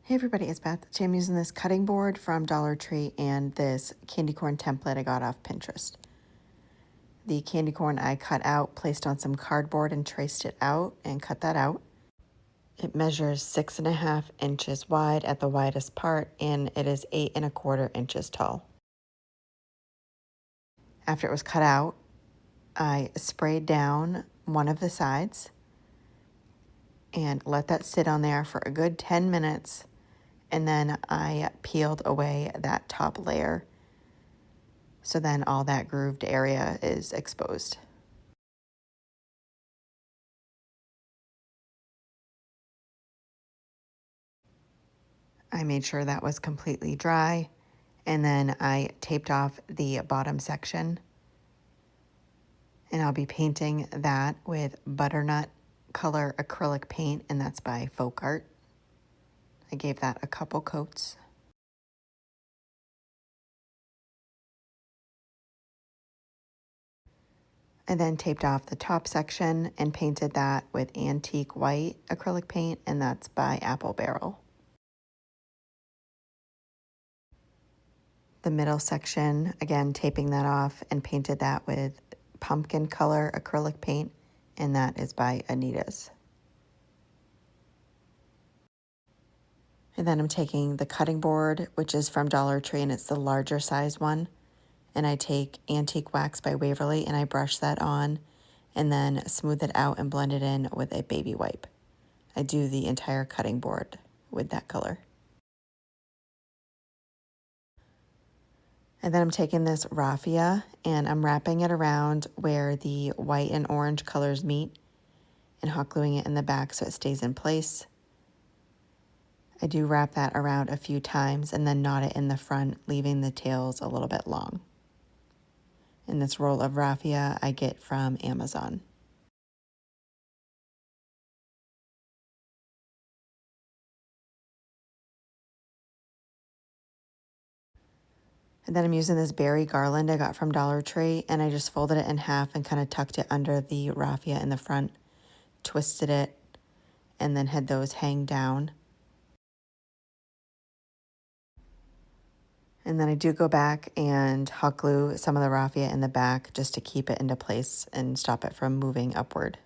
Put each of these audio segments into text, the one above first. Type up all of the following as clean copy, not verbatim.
Hey everybody, it's Beth. Today I'm using this cutting board from Dollar Tree and this candy corn template I got off Pinterest. The candy corn I cut out, placed on some cardboard and traced it out and cut that out. It measures 6.5 inches wide at the widest part and it is 8.25 inches tall. After it was cut out, I sprayed down one of the sides and let that sit on there for a good 10 minutes. And then I peeled away that top layer. So then all that grooved area is exposed. I made sure that was completely dry. And then I taped off the bottom section. And I'll be painting that with butternut color acrylic paint, and that's by Folkart. I gave that a couple coats. I then taped off the top section and painted that with antique white acrylic paint, and that's by Apple Barrel. The middle section, again, taping that off and painted that with pumpkin color acrylic paint, and that is by Anita's. And then I'm taking the cutting board, which is from Dollar Tree, and it's the larger size one. And I take Antique Wax by Waverly and I brush that on and then smooth it out and blend it in with a baby wipe. I do the entire cutting board with that color. And then I'm taking this raffia and I'm wrapping it around where the white and orange colors meet and hot gluing it in the back so it stays in place. I do wrap that around a few times and then knot it in the front, leaving the tails a little bit long. And this roll of raffia I get from Amazon. And then I'm using this berry garland I got from Dollar Tree, and I just folded it in half and kind of tucked it under the raffia in the front, twisted it, and then had those hang down. And then I do go back and hot glue some of the raffia in the back just to keep it into place and stop it from moving upward.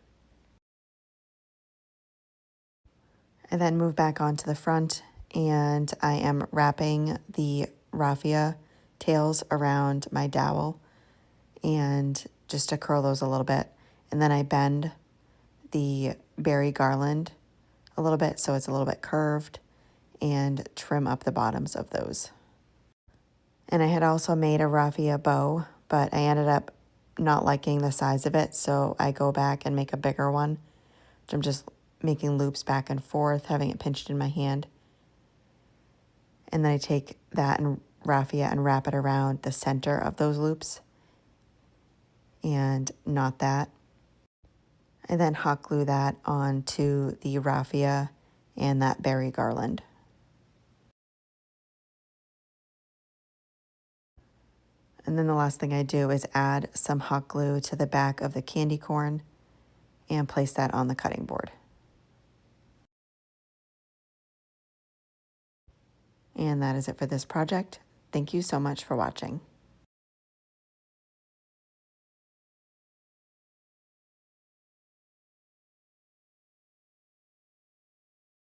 I then move back onto the front and I am wrapping the raffia tails around my dowel and just to curl those a little bit. And then I bend the berry garland a little bit so it's a little bit curved and trim up the bottoms of those. And I had also made a raffia bow, but I ended up not liking the size of it, so I go back and make a bigger one, which I'm just making loops back and forth, having it pinched in my hand. And then I take that and raffia and wrap it around the center of those loops and knot that. I then hot glue that onto the raffia and that berry garland. And then the last thing I do is add some hot glue to the back of the candy corn and place that on the cutting board. And that is it for this project. Thank you so much for watching.